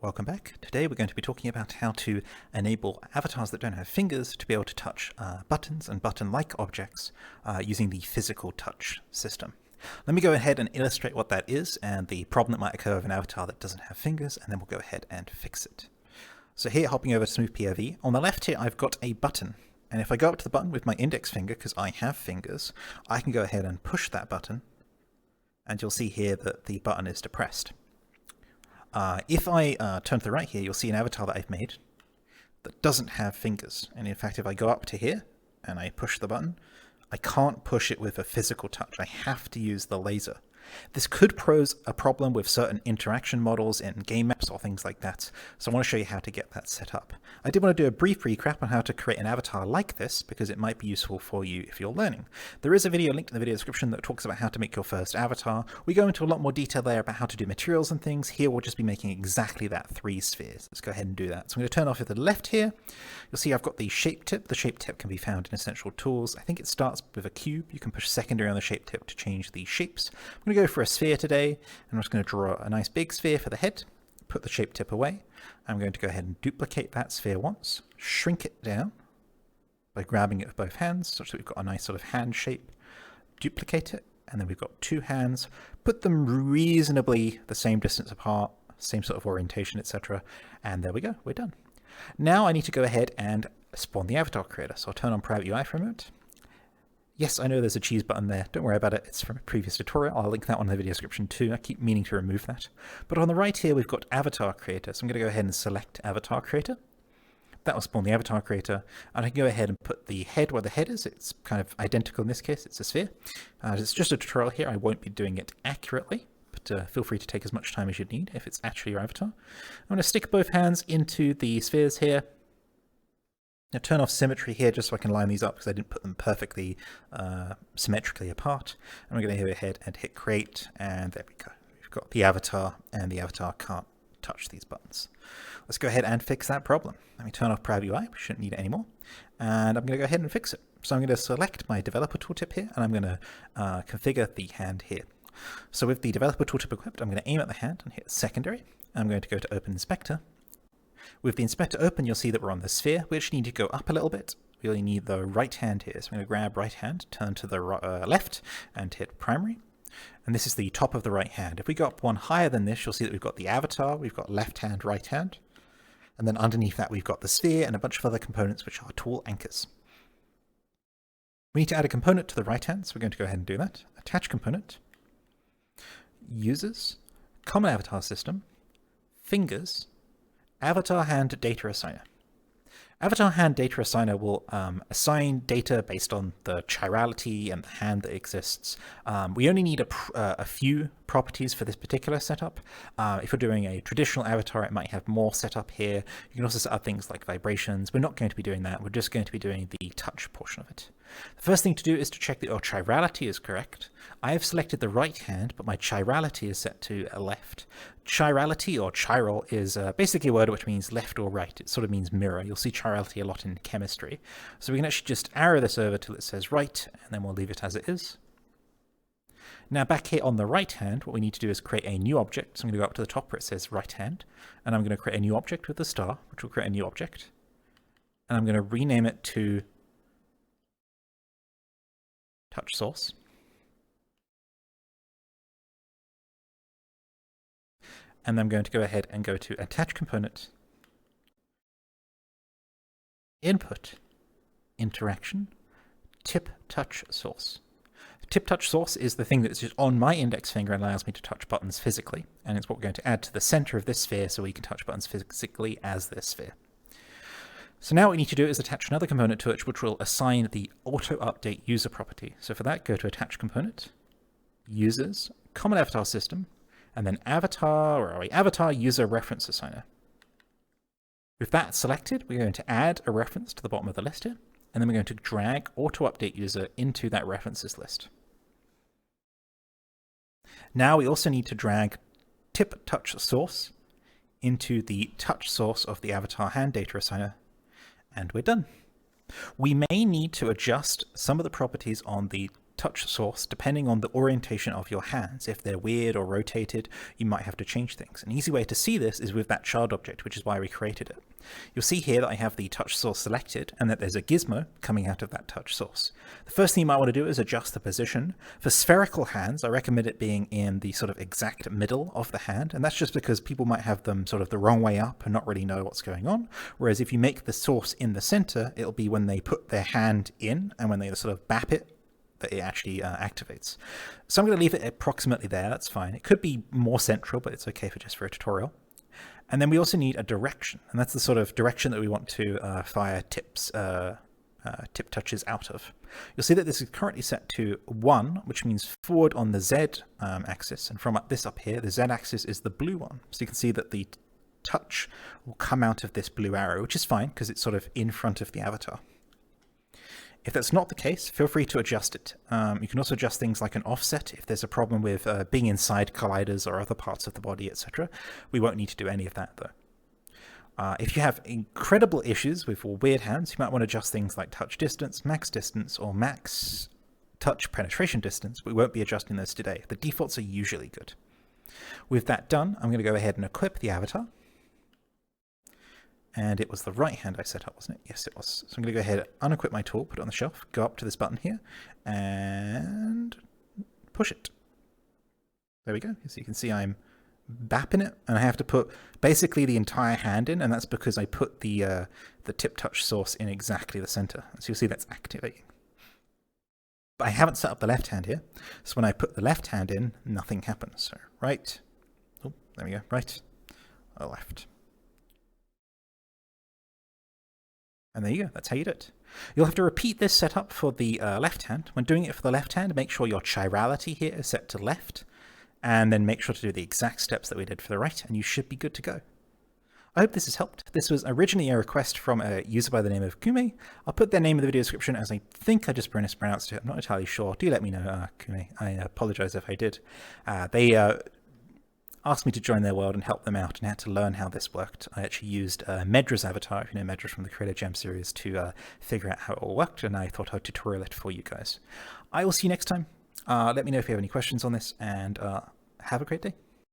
welcome back. Today we're going to be talking about how to enable avatars that don't have fingers to be able to touch buttons and button-like objects using the physical touch system. Let me go ahead and illustrate what that is and the problem that might occur with an avatar that doesn't have fingers, and then we'll go ahead and fix it. So here, hopping over to Smooth POV, on the left here I've got a button, and if I go up to the button with my index finger, because I have fingers, I can go ahead and push that button, and you'll see here that the button is depressed. If I turn to the right here, you'll see an avatar that I've made that doesn't have fingers. And in fact, if I go up to here and I push the button, I can't push it with a physical touch. I have to use the laser. This could pose a problem with certain interaction models in game maps or things like that, so I want to show you how to get that set up. I did want to do a brief recap on how to create an avatar like this, because it might be useful for you if you're learning. There is a video linked in the video description that talks about how to make your first avatar. We go into a lot more detail there about how to do materials and things. Here we'll just be making exactly that, 3 spheres. Let's go ahead and do that. So I'm going to turn off to the left here. You'll see I've got the shape tip. The shape tip can be found in Essential Tools. I think it starts with a cube. You can push secondary on the shape tip to change the shapes. I'm going to go for a sphere today, and I'm just going to draw a nice big sphere for the head, put the shape tip away. I'm going to go ahead and duplicate that sphere once, shrink it down by grabbing it with both hands, such that we've got a nice sort of hand shape, duplicate it, and then we've got 2 hands, put them reasonably the same distance apart, same sort of orientation, etc. And there we go, we're done. Now I need to go ahead and spawn the avatar creator. So I'll turn on Private UI for a moment. Yes, I know there's a cheese button there. Don't worry about it. It's from a previous tutorial. I'll link that one in the video description too. I keep meaning to remove that. But on the right here, we've got Avatar Creator. So I'm going to go ahead and select Avatar Creator. That will spawn the Avatar Creator. And I can go ahead and put the head where the head is. It's kind of identical in this case. It's a sphere. It's just a tutorial here. I won't be doing it accurately, but feel free to take as much time as you need if it's actually your avatar. I'm going to stick both hands into the spheres here. Now turn off symmetry here just so I can line these up, because I didn't put them perfectly symmetrically apart. And we're going to go ahead and hit create, and there we go. We've got the avatar, and the avatar can't touch these buttons. Let's go ahead and fix that problem. Let me turn off Private UI. We shouldn't need it anymore. And I'm going to go ahead and fix it. So I'm going to select my developer tooltip here, and I'm going to configure the hand here. So with the developer tooltip equipped, I'm going to aim at the hand and hit secondary. I'm going to go to Open Inspector. With the inspector open, you'll see that we're on the sphere. We actually need to go up a little bit. We only need the right hand here. So I'm going to grab right hand, turn to the left, and hit primary. And this is the top of the right hand. If we go up one higher than this, you'll see that we've got the avatar, we've got left hand, right hand. And then underneath that, we've got the sphere and a bunch of other components, which are tool anchors. We need to add a component to the right hand, so we're going to go ahead and do that. Attach component, users, common avatar system, fingers, AvatarHandDataAssigner. AvatarHandDataAssigner will assign data based on the chirality and the hand that exists. We only need a few properties for this particular setup. If you're doing a traditional avatar, it might have more setup here. You can also set up things like vibrations. We're not going to be doing that. We're just going to be doing the touch portion of it. The first thing to do is to check that your chirality is correct. I have selected the right hand, but my chirality is set to a left. Chirality, or chiral, is basically a word which means left or right. It sort of means mirror. You'll see chirality a lot in chemistry. So we can actually just arrow this over till it says right, and then we'll leave it as it is. Now back here on the right hand, what we need to do is create a new object. So I'm going to go up to the top where it says right hand, and I'm going to create a new object with the star, which will create a new object. And I'm going to rename it to TouchSource. And I'm going to go ahead and go to Attach Component, Input, Interaction, TipTouchSource. TipTouchSource is the thing that's just on my index finger and allows me to touch buttons physically. And it's what we're going to add to the center of this sphere so we can touch buttons physically as this sphere. So now what we need to do is attach another component to it, which will assign the auto-update user property. So for that, go to Attach Component, Users, Common Avatar System, and then Avatar User Reference Assigner. With that selected, we're going to add a reference to the bottom of the list here, and then we're going to drag auto-update user into that references list. Now we also need to drag TipTouchSource into the touch source of the AvatarHandDataAssigner, and we're done. We may need to adjust some of the properties on the TipTouchSource, depending on the orientation of your hands. If they're weird or rotated, you might have to change things. An easy way to see this is with that child object, which is why we created it. You'll see here that I have the touch source selected and that there's a gizmo coming out of that touch source. The first thing you might want to do is adjust the position. For spherical hands, I recommend it being in the sort of exact middle of the hand, and that's just because people might have them sort of the wrong way up and not really know what's going on. Whereas if you make the source in the center, it'll be when they put their hand in and when they sort of bap it, that it actually activates. So I'm going to leave it approximately there. That's fine. It could be more central, but it's okay for a tutorial. And then we also need a direction, and that's the sort of direction that we want to fire tip touches out of. You'll see that this is currently set to 1, which means forward on the Z axis, and from this up here, the Z axis is the blue one. So you can see that the touch will come out of this blue arrow, which is fine because it's sort of in front of the avatar. If that's not the case, feel free to adjust it. You can also adjust things like an offset if there's a problem with being inside colliders or other parts of the body, etc. We won't need to do any of that though. If you have incredible issues with weird hands, you might want to adjust things like touch distance, or max touch penetration distance. We won't be adjusting those today. The defaults are usually good. With that done, I'm going to go ahead and equip the avatar. And it was the right hand I set up, wasn't it? Yes, it was. So I'm going to go ahead and unequip my tool, put it on the shelf, go up to this button here, and push it. There we go. So you can see I'm bapping it, and I have to put basically the entire hand in, and that's because I put the TipTouchSource in exactly the center. So you'll see that's activating. But I haven't set up the left hand here, so when I put the left hand in, nothing happens. So right, oh, there we go, right, left. And there you go, that's how you do it. You'll have to repeat this setup for the left hand. When doing it for the left hand, make sure your chirality here is set to left, and then make sure to do the exact steps that we did for the right, and you should be good to go. I hope this has helped. This was originally a request from a user by the name of Kume. I'll put their name in the video description, as I think I just mispronounced it. I'm not entirely sure. Do let me know, Kume. I apologize if I did. They asked me to join their world and help them out, and had to learn how this worked. I actually used Medra's avatar, if you know Medra from the Creator Gem series, to figure out how it all worked, and I thought I'd tutorial it for you guys. I will see you next time. Let me know if you have any questions on this, and have a great day.